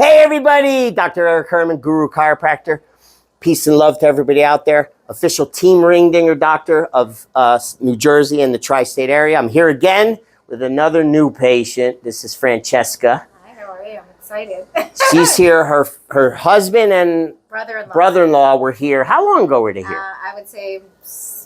Hey everybody, Dr. Eric Herman, Guru Chiropractor. Peace and love to everybody out there. Official team ring dinger doctor of New Jersey and the tri-state area. I'm here again with another new patient. This is Francesca. Hi, how are you? I'm excited. She's here. Her husband and brother-in-law were here. How long ago were they here? I would say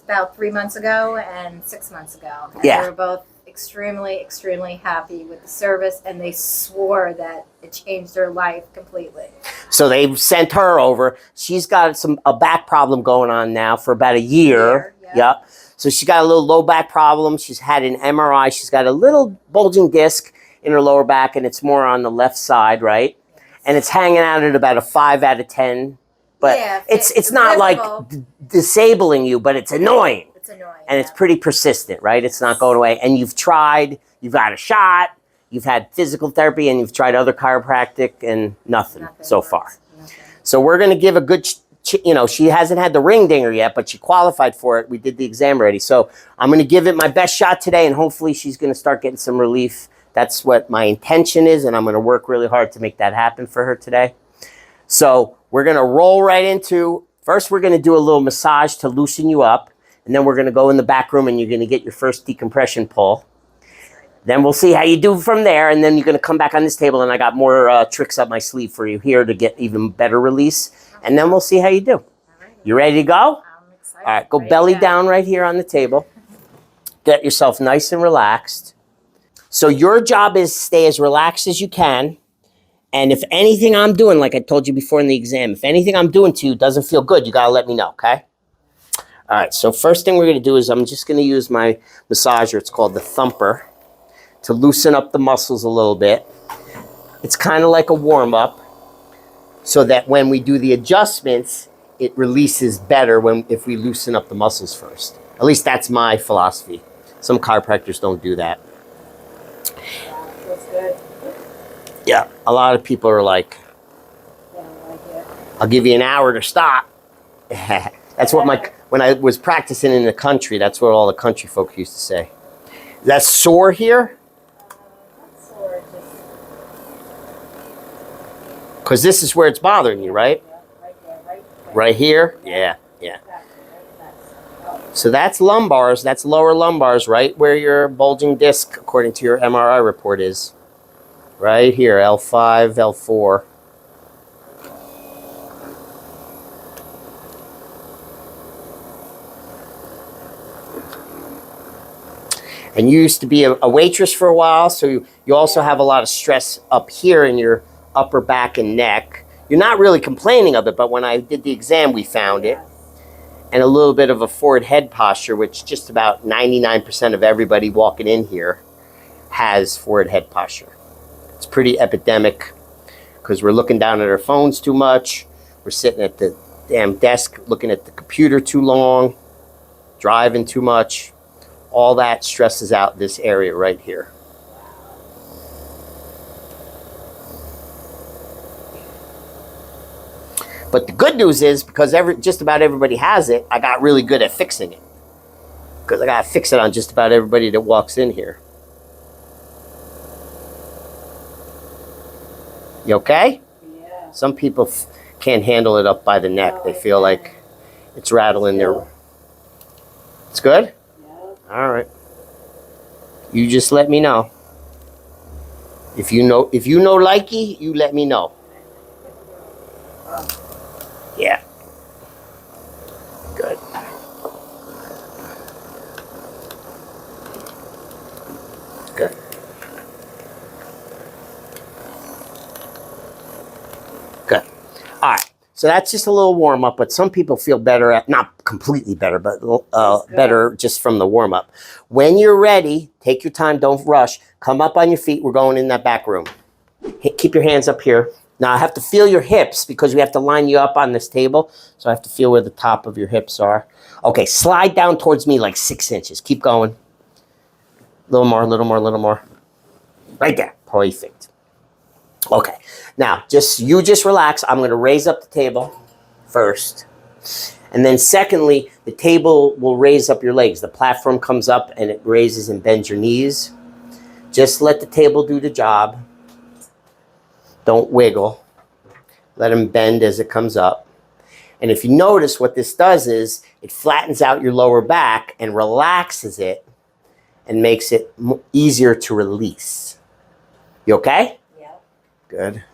about 3 months ago and 6 months ago. And yeah. They were both extremely happy with the service, and they swore that it changed their life completely. So they sent her over. She's got a back problem going on now for about a year. Yep. So she got a little low back problem. She's had an MRI. She's got a little bulging disc in her lower back, and it's more on the left side, right? Yes. And it's hanging out at about a 5 out of 10. But yeah, it's not like disabling you, but it's annoying. It's annoying. And it's pretty persistent, right? It's not going away. And you've tried, you've got a shot, you've had physical therapy, and you've tried other chiropractic, and nothing so far. Nothing. So we're going to give a good, she hasn't had the ring dinger yet, but she qualified for it. We did the exam already. So I'm going to give it my best shot today, and hopefully she's going to start getting some relief. That's what my intention is, and I'm going to work really hard to make that happen for her today. So we're going to roll right into, first we're going to do a little massage to loosen you up. And then we're going to go in the back room and you're going to get your first decompression pull. Then we'll see how you do from there. And then you're going to come back on this table, and I got more tricks up my sleeve for you here to get even better release. And then we'll see how you do. You ready to go? I'm excited. All right, go belly down right here on the table. Get yourself nice and relaxed. So your job is stay as relaxed as you can. And if anything I'm doing, like I told you before in the exam, if anything I'm doing to you doesn't feel good, you got to let me know, okay? All right, so first thing we're going to do is I'm just going to use my massager. It's called the thumper to loosen up the muscles a little bit. It's kind of like a warm-up so that when we do the adjustments, it releases better if we loosen up the muscles first. At least that's my philosophy. Some chiropractors don't do that. That's good. Yeah, a lot of people are like, I'll give you an hour to stop. That's what when I was practicing in the country, that's what all the country folk used to say. Is that sore here? Not sore, because this is where it's bothering you, right? Yeah, right there, right here? Yeah. So that's lumbars, that's lower lumbars, right where your bulging disc, according to your MRI report, is. Right here, L5, L4. And you used to be a waitress for a while, so you also have a lot of stress up here in your upper back and neck. You're not really complaining of it, but when I did the exam, we found it. And a little bit of a forward head posture, which just about 99% of everybody walking in here has forward head posture. It's pretty epidemic because we're looking down at our phones too much. We're sitting at the damn desk looking at the computer too long, driving too much. All that stresses out this area right here. But the good news is, because just about everybody has it, I got really good at fixing it. Because I got to fix it on just about everybody that walks in here. You okay? Yeah. Some people can't handle it up by the neck. They feel like it's rattling their... It's good? All right. You just let me know. If you know likey, you let me know. Yeah. Good. Good. Good. All right. So that's just a little warm up, but some people feel better not completely better, but better just from the warm up. When you're ready, take your time, don't rush. Come up on your feet. We're going in that back room. Keep your hands up here. Now I have to feel your hips because we have to line you up on this table. So I have to feel where the top of your hips are. Okay, slide down towards me like 6 inches. Keep going. A little more, a little more, a little more. Right there. Perfect. Okay, now you just relax. I'm going to raise up the table first. And then secondly, the table will raise up your legs. The platform comes up and it raises and bends your knees. Just let the table do the job. Don't wiggle. Let them bend as it comes up. And if you notice, what this does is it flattens out your lower back and relaxes it and makes it easier to release. You okay? Yep. Good.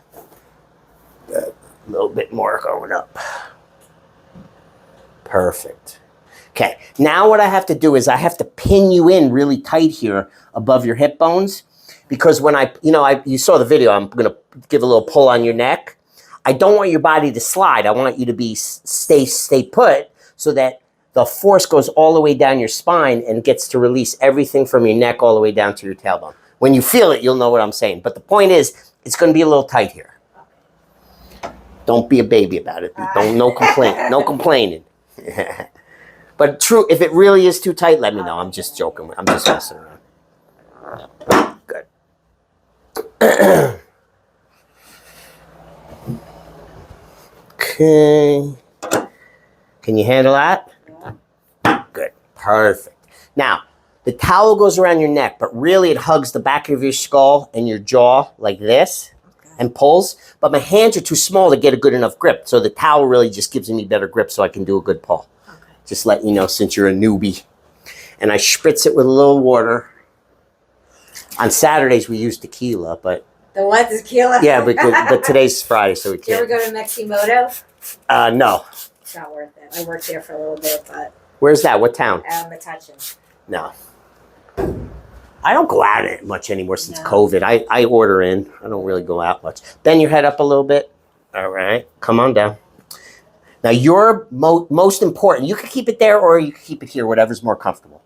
Good. A little bit more going up. Perfect. Okay, now what I have to do is I have to pin you in really tight here above your hip bones, because when you saw the video, I'm gonna give a little pull on your neck. I don't want your body to slide. I want you to be stay put so that the force goes all the way down your spine and gets to release everything from your neck all the way down to your tailbone. When you feel it, you'll know what I'm saying. But the point is, it's gonna be a little tight here. Don't be a baby about it. No complaining. But true, if it really is too tight, let me know. I'm just joking. I'm just messing around. Good. Okay. Can you handle that? Yeah. Good. Perfect. Now, the towel goes around your neck, but really it hugs the back of your skull and your jaw like this and pulls. But my hands are too small to get a good enough grip. So the towel really just gives me better grip so I can do a good pull. Okay. Just letting you know, since you're a newbie. And I spritz it with a little water. On Saturdays, we use tequila, but... The what? Tequila? Yeah, but today's Friday, so we can't. You ever go to Meximoto? No. It's not worth it. I worked there for a little bit, but... Where's that? What town? Metuchen. No. I don't go out much anymore since COVID. I order in. I don't really go out much. Bend your head up a little bit. All right. Come on down. Now, your most important, you can keep it there or you can keep it here, whatever's more comfortable.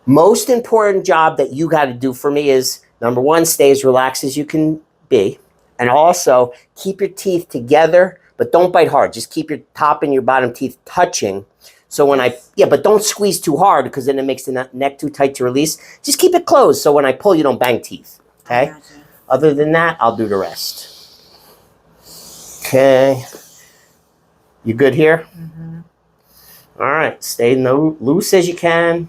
Most important job that you got to do for me is, number one, stay as relaxed as you can be. And also, keep your teeth together, but don't bite hard. Just keep your top and your bottom teeth touching. So when but don't squeeze too hard because then it makes the neck too tight to release. Just keep it closed so when I pull, you don't bang teeth, okay? Gotcha. Other than that, I'll do the rest. Okay. You good here? Mm-hmm. All right, stay loose as you can.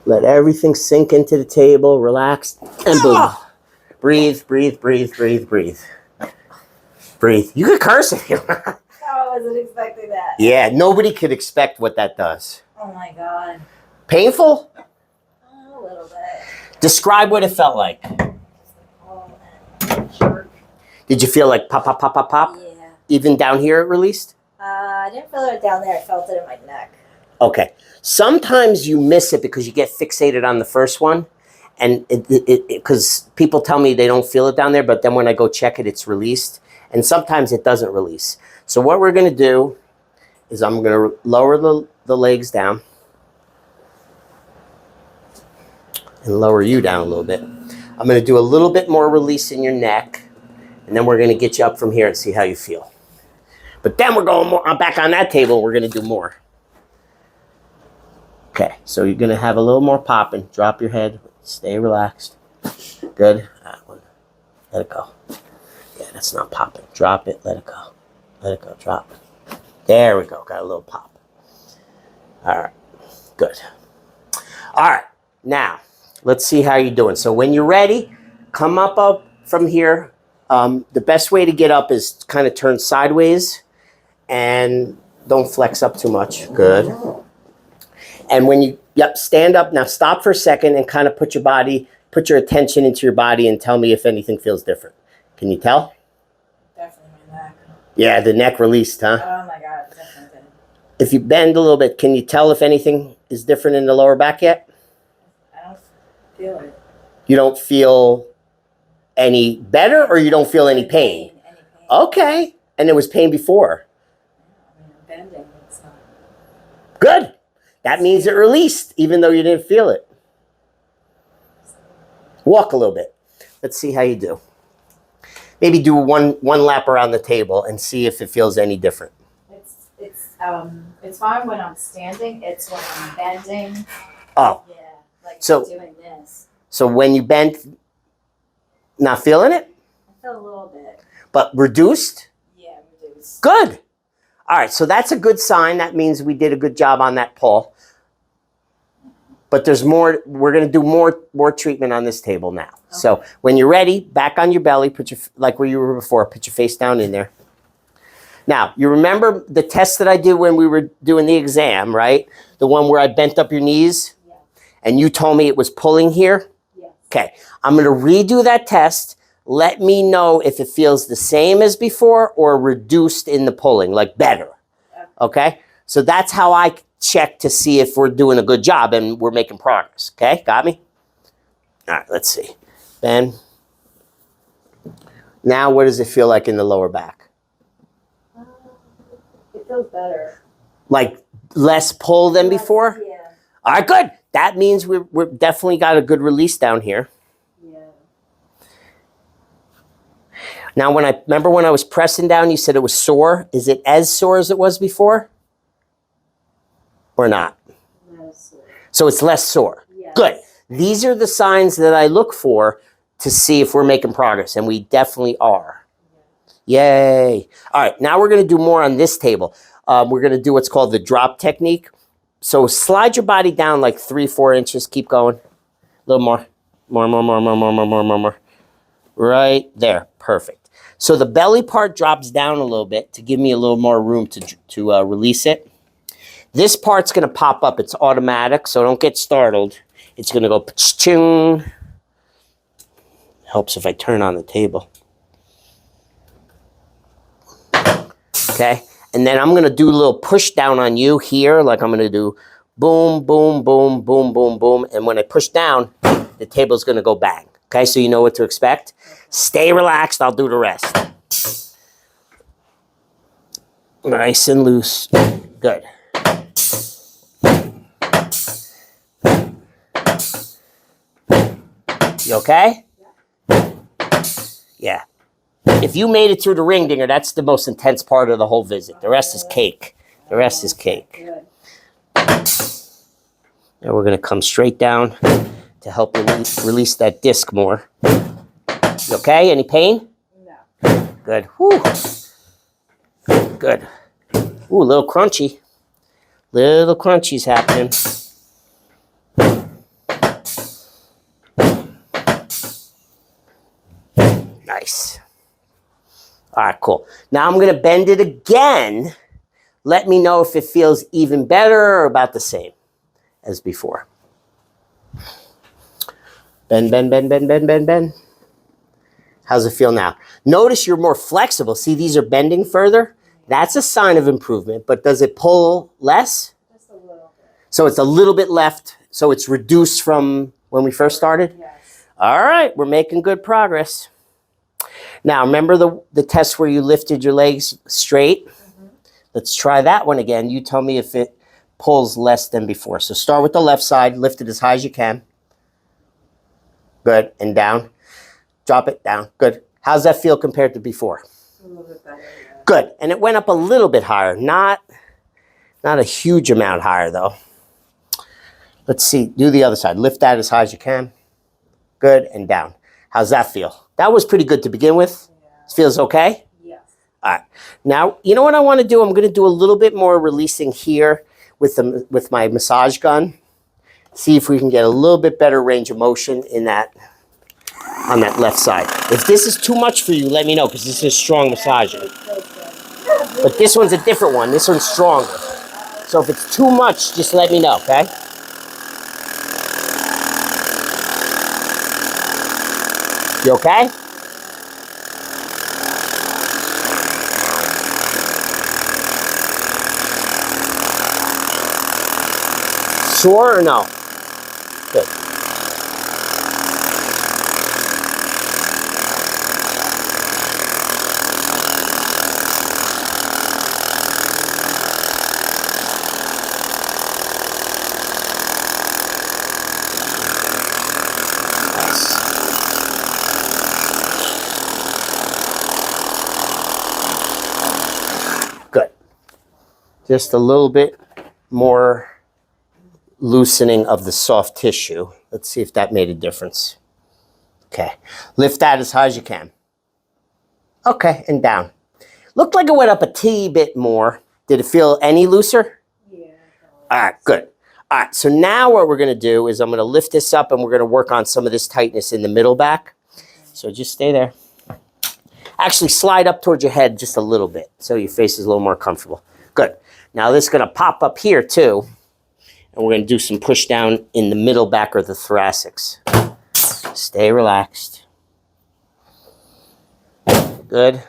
Let everything sink into the table, relax, and boom. Breathe, breathe, breathe, breathe, breathe. Breathe. You could curse if you want. I wasn't expecting that. Yeah, nobody could expect what that does. Oh my God. Painful? A little bit. Describe what it felt like. Did you feel like pop, pop, pop, pop, pop? Yeah. Even down here it released? I didn't feel it down there. I felt it in my neck. Okay. Sometimes you miss it because you get fixated on the first one. And because people tell me they don't feel it down there, but then when I go check it, it's released. And sometimes it doesn't release. So what we're going to do is I'm going to lower the legs down and lower you down a little bit. I'm going to do a little bit more release in your neck, and then we're going to get you up from here and see how you feel. But then we're going back on that table, and we're going to do more. Okay, so you're going to have a little more popping. Drop your head. Stay relaxed. Good. That one. Let it go. Yeah, that's not popping. Drop it. Let it go. Let it go. Drop it. There we go. Got a little pop. All right. Good. All right. Now, let's see how you're doing. So when you're ready, come up from here. The best way to get up is kind of turn sideways and don't flex up too much. Good. And when you, stand up. Now stop for a second and kind of put your attention into your body and tell me if anything feels different. Can you tell? Definitely my neck. Yeah, the neck released, huh? Oh my God, definitely. If you bend a little bit, can you tell if anything is different in the lower back yet? I don't feel it. You don't feel any better or you don't feel any pain? Any pain. Okay. And there was pain before? Yeah, I mean, I'm bending. It's not... Good. That means it released, even though you didn't feel it. Walk a little bit. Let's see how you do. Maybe do one lap around the table and see if it feels any different. It's fine when I'm standing. It's when I'm bending. Oh. Yeah, like so, doing this. So when you bend, not feeling it? I feel a little bit. But reduced? Yeah, reduced. Good. All right, so that's a good sign. That means we did a good job on that pull. but there's more. We're going to do more treatment on this table now. Okay. So when you're ready, back on your belly, put your, like where you were before, put your face down in there. Now, you remember the test that I did when we were doing the exam, right? The one where I bent up your knees? Yes. And you told me it was pulling here? Yes. Okay. I'm going to redo that test. Let me know if it feels the same as before or reduced in the pulling, like better. Okay? So that's how I check to see if we're doing a good job and we're making progress. Okay? Got me? All right, let's see. Ben. Now, what does it feel like in the lower back? It feels better. Like less pull than before? Yeah. All right, good. That means we're definitely got a good release down here. Yeah. Now, remember when I was pressing down, you said it was sore. Is it as sore as it was before? Or not? Not as sore. So it's less sore. Yes. Good. These are the signs that I look for to see if we're making progress, and we definitely are. Yay. All right, now we're going to do more on this table. We're going to do what's called the drop technique. So slide your body down like 3-4 inches. Keep going. A little more. More. Right there. Perfect. So the belly part drops down a little bit to give me a little more room to release it. This part's going to pop up. It's automatic, so don't get startled. It's going to go pa-ching. Helps if I turn on the table. Okay, and then I'm going to do a little push down on you here, like I'm going to do boom, boom, boom, boom, boom, boom. And when I push down, the table's going to go bang. Okay, so you know what to expect. Stay relaxed. I'll do the rest. Nice and loose. Good. You okay? Yeah. If you made it through the ring dinger, that's the most intense part of the whole visit. The rest is cake. The rest is cake. Now we're going to come straight down to help release that disc more. You okay? Any pain? No. Good. Whew. Good. Ooh, a little crunchy. Little crunchies happening. Nice. All right, cool. Now I'm going to bend it again. Let me know if it feels even better or about the same as before. Bend, bend, bend, bend, bend, bend, bend. How's it feel now? Notice you're more flexible. See, these are bending further. That's a sign of improvement, but does it pull less? Just a little bit. So it's a little bit left. So it's reduced from when we first started? Yes. All right, we're making good progress. Now, remember the test where you lifted your legs straight? Mm-hmm. Let's try that one again. You tell me if it pulls less than before. So start with the left side. Lift it as high as you can. Good. And down. Drop it down. Good. How's that feel compared to before? A little bit better. Yeah. Good. And it went up a little bit higher. Not a huge amount higher, though. Let's see. Do the other side. Lift that as high as you can. Good. And down. How's that feel? That was pretty good to begin with. Yeah. Feels okay? Yes. All right. Now, you know what I want to do? I'm going to do a little bit more releasing here with my massage gun. See if we can get a little bit better range of motion in that on that left side. If this is too much for you, let me know because this is strong massaging. But this one's a different one. This one's stronger. So if it's too much, just let me know, okay? You okay? Sore or no? Good. Good. Just a little bit more loosening of the soft tissue. Let's see if that made a difference. Okay. Lift that as high as you can. Okay, and down. Looked like it went up a teeny bit more. Did it feel any looser? Yeah. All right, good. All right, so now what we're going to do is I'm going to lift this up and we're going to work on some of this tightness in the middle back. So just stay there. Actually, slide up towards your head just a little bit so your face is a little more comfortable. Good. Now this is going to pop up here too. And we're going to do some push down in the middle back or the thoracics. Stay relaxed. Good.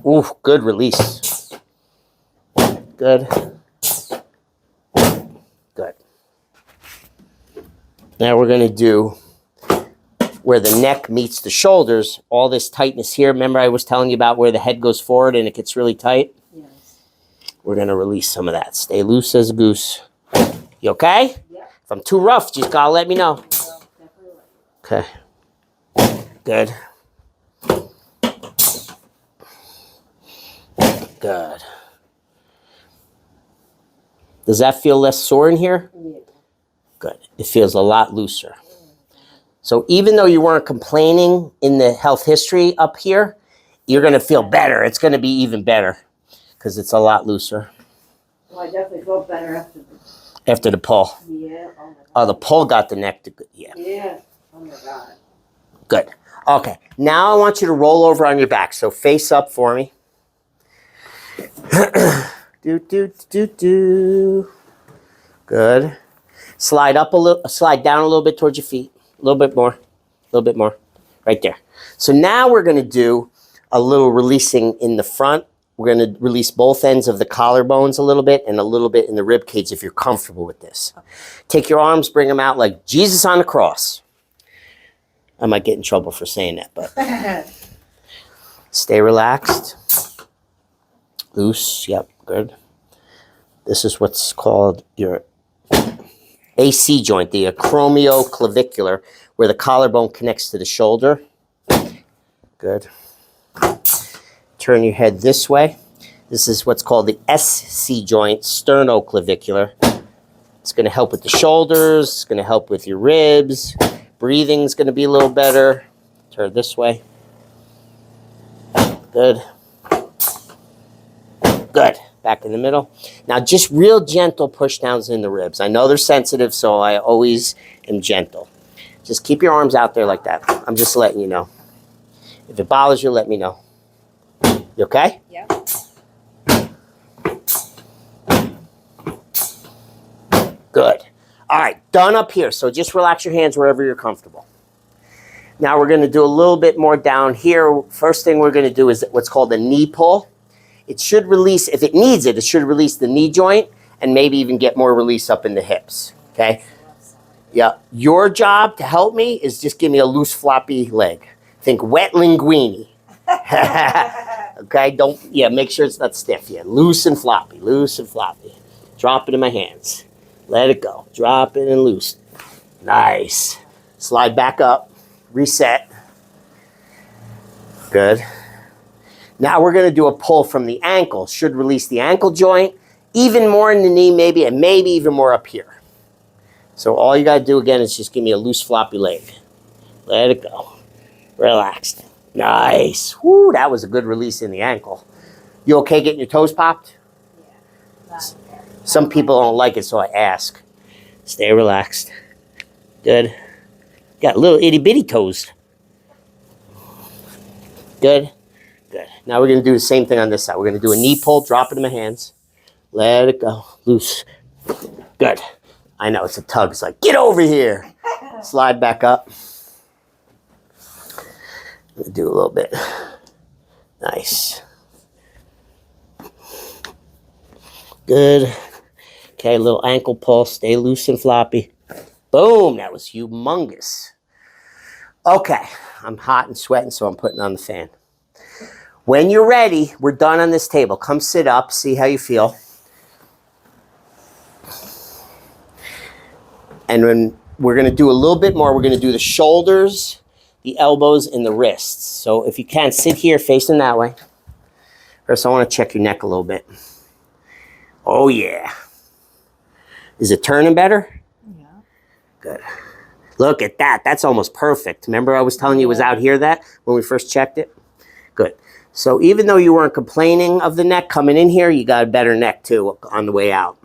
Ooh, good release. Good. Good. Now we're going to do where the neck meets the shoulders, all this tightness here. Remember I was telling you about where the head goes forward and it gets really tight? Yes. We're going to release some of that. Stay loose as a goose. You okay? Yep. If I'm too rough, just got to let me know. Well, definitely. Okay. Good. Good. Does that feel less sore in here? Yeah. Good. It feels a lot looser. So even though you weren't complaining in the health history up here, you're going to feel better. It's going to be even better because it's a lot looser. Well, I definitely felt better after After the pull. Yeah. Oh my God. Oh, the pull got the neck to, yeah. Yeah. Oh my God. Good. Okay. Now I want you to roll over on your back. So face up for me. Do. Good. Slide up a little, slide down a little bit towards your feet. A little bit more. A little bit more. Right there. So now we're going to do a little releasing in the front. We're going to release both ends of the collarbones a little bit and a little bit in the rib cage if you're comfortable with this. Take your arms, bring them out like Jesus on the cross. I might get in trouble for saying that, but stay relaxed. Loose. Yep, good. This is what's called your AC joint, the acromioclavicular, where the collarbone connects to the shoulder. Good. Turn your head this way. This is what's called the SC joint, sternoclavicular. It's going to help with the shoulders. It's going to help with your ribs. Breathing's going to be a little better. Turn this way. Good. Good. Back in the middle. Now just real gentle push downs in the ribs. I know they're sensitive, so I always am gentle. Just keep your arms out there like that. I'm just letting you know. If it bothers you, let me know. You okay? Yeah. Good. All right, done up here. So just relax your hands wherever you're comfortable. Now we're going to do a little bit more down here. First thing we're going to do is what's called a knee pull. It should release, if it needs it, it should release the knee joint and maybe even get more release up in the hips, okay? Yeah, your job to help me is just give me a loose, floppy leg. Think wet linguine. Okay, make sure it's not stiff. Yeah, loose and floppy, loose and floppy. Drop it in my hands. Let it go. Drop it and loose. Nice. Slide back up. Reset. Good. Now we're going to do a pull from the ankle. Should release the ankle joint, even more in the knee maybe, and maybe even more up here. So all you got to do again is just give me a loose floppy leg. Let it go. Relaxed. Nice. Woo, that was a good release in the ankle. You okay getting your toes popped? Yeah. Some people don't like it, so I ask. Stay relaxed. Good. Got little itty bitty toes. Good. Good. Now we're going to do the same thing on this side. We're going to do a knee pull, drop it in my hands. Let it go. Loose. Good. I know, it's a tug. It's like, get over here. Slide back up. Do a little bit. Nice. Good. Okay, a little ankle pull. Stay loose and floppy. Boom. That was humongous. Okay. I'm hot and sweating, so I'm putting on the fan. When you're ready, we're done on this table. Come sit up, see how you feel. And when we're going to do a little bit more, we're going to do the shoulders, the elbows, and the wrists. So if you can, sit here facing that way. First, I want to check your neck a little bit. Oh, yeah. Is it turning better? Yeah. Good. Look at that. That's almost perfect. Remember I was telling you it was out here that when we first checked it? Good. So even though you weren't complaining of the neck coming in here, you got a better neck too on the way out.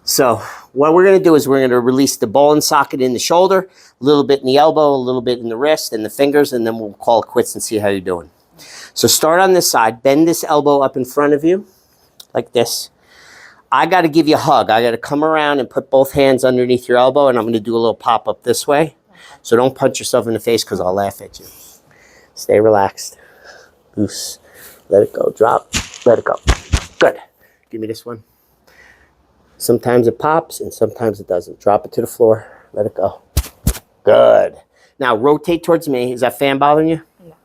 So what we're going to do is we're going to release the ball and socket in the shoulder, a little bit in the elbow, a little bit in the wrist and the fingers, and then we'll call it quits and see how you're doing. So start on this side, bend this elbow up in front of you like this. I got to give you a hug. I got to come around and put both hands underneath your elbow, and I'm going to do a little pop up this way. So don't punch yourself in the face because I'll laugh at you. Stay relaxed. Loose. Let it go. Drop. Let it go. Good. Give me this one. Sometimes it pops and sometimes it doesn't. Drop it to the floor. Let it go. Good. Now rotate towards me. Is that fan bothering you? No.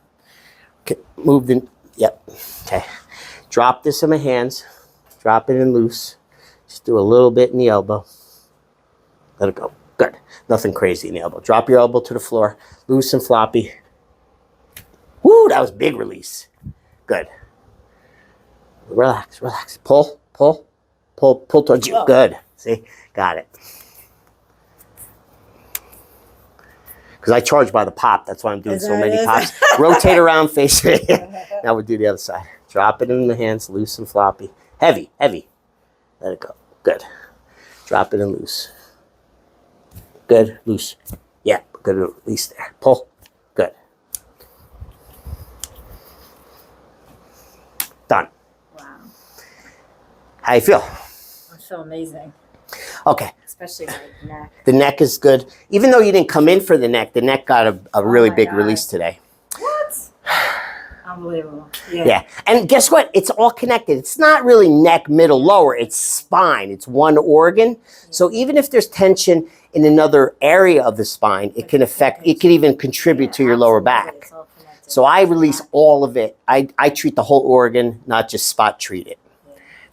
Okay. Move the. Yep. Okay. Drop this in my hands. Drop it in loose. Just do a little bit in the elbow. Let it go. Good. Nothing crazy in the elbow. Drop your elbow to the floor. Loose and floppy. Woo, that was big release. Good. Relax, relax. Pull, pull, pull, pull towards you. Good. See? Got it. Because I charge by the pop. That's why I'm doing so many pops. Rotate around, face me. Now we'll do the other side. Drop it in the hands, loose and floppy. Heavy, heavy. Let it go. Good. Drop it and loose. Good. Loose. Yeah, good release there. Pull. Good. Done. Wow. How you feel? I feel amazing. Okay. Especially my neck. The neck is good. Even though you didn't come in for the neck got a really my big God. release today. What? Unbelievable. Yeah. And guess what? It's all connected. It's not really neck, middle, lower. It's spine. It's one organ. So even if there's tension in another area of the spine, it can affect, it can even contribute to your lower back. So I release all of it. I treat the whole organ, not just spot treat it.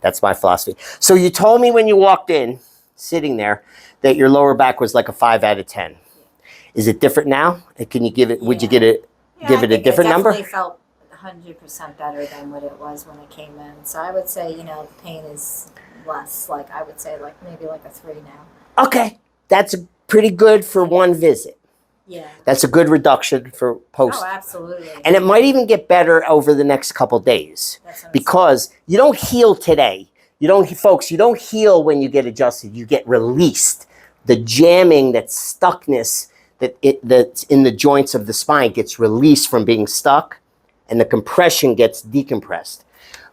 That's my philosophy. So you told me when you walked in, sitting there, that your lower back was like a 5 out of 10. Is it different now? Can you give it, would you give it a different number? It definitely felt 100% better than what it was when I came in. So I would say, the pain is less. Like I would say maybe like a 3 now. Okay. That's pretty good for one visit. Yeah. That's a good reduction for post. Oh, absolutely. And it might even get better over the next couple days because you don't heal today. You don't heal when you get adjusted. You get released. The jamming, that stuckness that's in the joints of the spine gets released from being stuck, and the compression gets decompressed.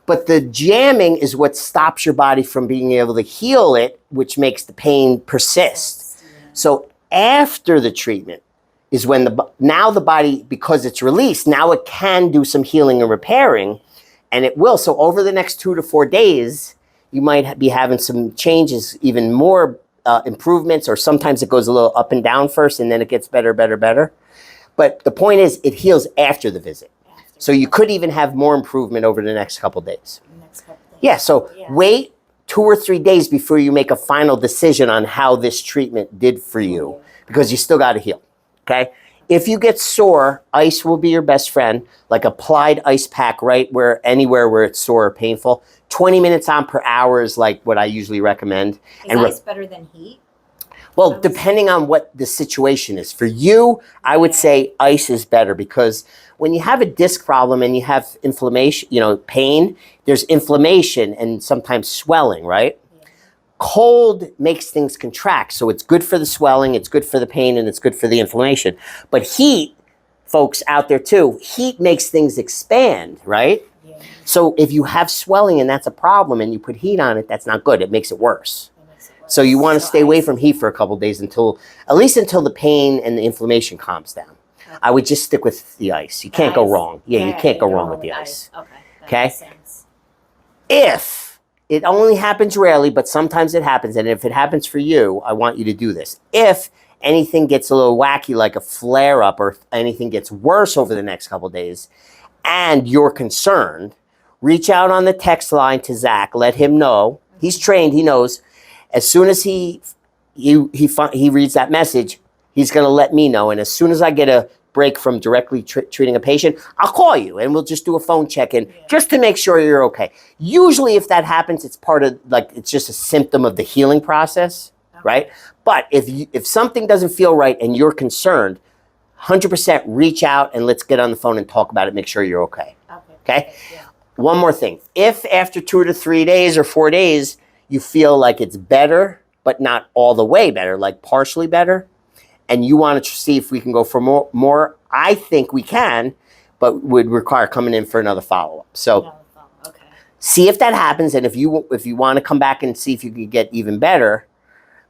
But the jamming is what stops your body from being able to heal it, which makes the pain persist. So after the treatment is when now the body, because it's released, now it can do some healing and repairing, and it will. So over the next 2 to 4 days, you might be having some changes, even more improvements, or sometimes it goes a little up and down first, and then it gets better, better, better. But the point is, it heals after the visit. So you could even have more improvement over the next couple days. Yeah, so wait 2 or 3 days before you make a final decision on how this treatment did for you, because you still got to heal, okay? If you get sore, ice will be your best friend, like applied ice pack anywhere where it's sore or painful. 20 minutes on per hour is like what I usually recommend. Is ice better than heat? Well, depending on what the situation is. For you, I would say ice is better, because when you have a disc problem and you have inflammation, pain, there's inflammation and sometimes swelling, right? Yeah. Cold makes things contract. So it's good for the swelling, it's good for the pain, and it's good for the inflammation. But heat, folks out there too, heat makes things expand, right? Yeah. So if you have swelling and that's a problem and you put heat on it, that's not good. It makes it worse. So you want to stay away from heat for a couple of days at least until the pain and the inflammation calms down. Okay. I would just stick with the ice. You can't go wrong. Yeah, you can't go wrong with the ice. Okay. If it only happens rarely, but sometimes it happens, and if it happens for you, I want you to do this. If anything gets a little wacky, like a flare-up, or anything gets worse over the next couple of days, and you're concerned, reach out on the text line to Zach. Let him know. He's trained. He knows. As soon as he reads that message, he's going to let me know. And as soon as I get a break from directly treating a patient, I'll call you and we'll just do a phone check-in just to make sure you're okay. Usually if that happens, it's part of, it's just a symptom of the healing process, right? But if something doesn't feel right and you're concerned, 100% reach out and let's get on the phone and talk about it, make sure you're okay. Okay? Yeah. One more thing. If after 2 to 3 days or 4 days, you feel like it's better, but not all the way better, like partially better, and you want to see if we can go for more, I think we can, but would require coming in for another follow-up. So Okay. see if that happens, and if you want to come back and see if you can get even better,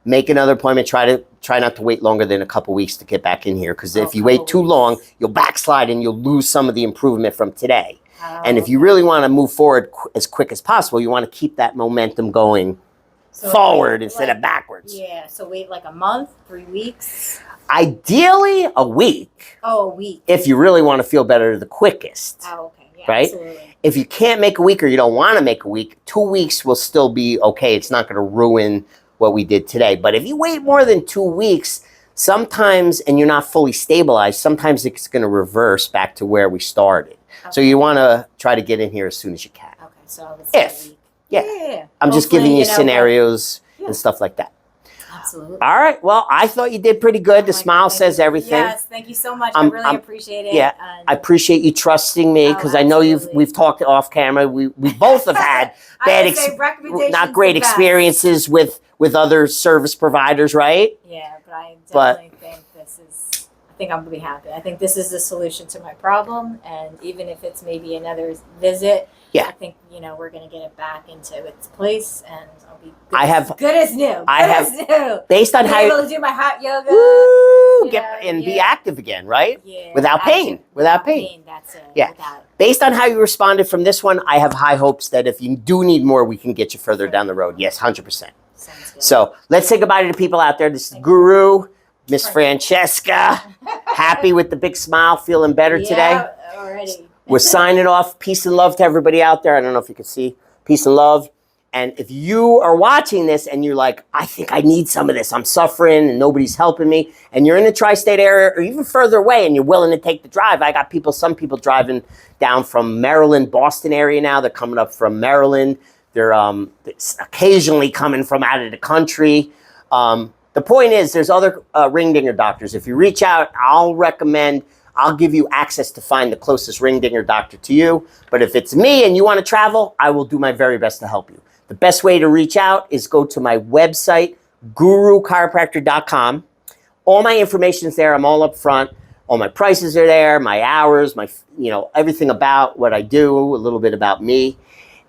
make another appointment. Try not to wait longer than a couple weeks to get back in here, because if you wait too long, you'll backslide and you'll lose some of the improvement from today. And if you really want to move forward as quick as possible, you want to keep that momentum going forward instead of backwards. Yeah, so wait like a month, 3 weeks? Ideally, a week. Oh, a week. If you really want to feel better the quickest. Oh, okay. Yeah, right? Absolutely. If you can't make a week or you don't want to make a week, 2 weeks will still be okay. It's not going to ruin what we did today. But if you wait more than 2 weeks, sometimes, and you're not fully stabilized, sometimes it's going to reverse back to where we started. Okay. So you want to try to get in here as soon as you can. Okay, so I would say a week. Yeah. I'm just giving you scenarios and stuff like that. Absolutely. All right. Well, I thought you did pretty good. The smile says everything. Yes, thank you so much. I really appreciate it. Yeah, I appreciate you trusting me, because I know we've talked off camera. We both have had not great experiences with other service providers, right? Yeah, but I definitely think I think I'm gonna be happy. I think this is the solution to my problem, and even if it's maybe another visit, I think we're gonna get it back into its place, and I'll be good as new. Based on how you're able to do my hot yoga, be active again, right? Yeah, without pain. That's it. Yeah. Based on how you responded from this one, I have high hopes that if you do need more, we can get you further down the road. Yes, 100%. Sounds good. So let's say goodbye to the people out there. This is Guru. Miss Francesca, happy with the big smile, feeling better today. Already. We're signing off. Peace and love to everybody out there. I don't know if you can see. Peace and love. And if you are watching this and you're like, I think I need some of this, I'm suffering and nobody's helping me, and you're in the tri-state area or even further away and you're willing to take the drive, I got some people driving down from Maryland, Boston area now. They're coming up from Maryland. They're occasionally coming from out of the country. The point is, there's other ring dinger doctors. If you reach out, I'll give you access to find the closest ring dinger doctor to you. But if it's me and you want to travel, I will do my very best to help you. The best way to reach out is go to my website, guruchiropractor.com. All my information is there. I'm all up front. All my prices are there, my hours, everything about what I do, a little bit about me.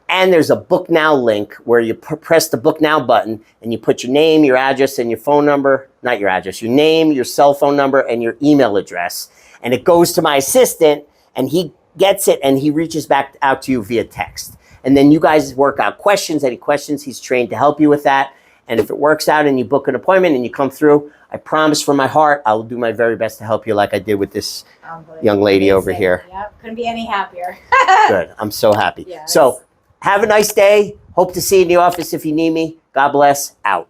And there's a Book Now link where you press the Book Now button and you put your name, your address, and your phone number. Not your address, your name, your cell phone number, and your email address. And it goes to my assistant, and he gets it, and he reaches back out to you via text. And then you guys work out questions. Any questions, he's trained to help you with that. And if it works out and you book an appointment and you come through, I promise from my heart, I will do my very best to help you like I did with this young lady over here. Yep, couldn't be any happier. Good, I'm so happy. Yeah, so have a nice day. Hope to see you in the office if you need me. God bless. Out.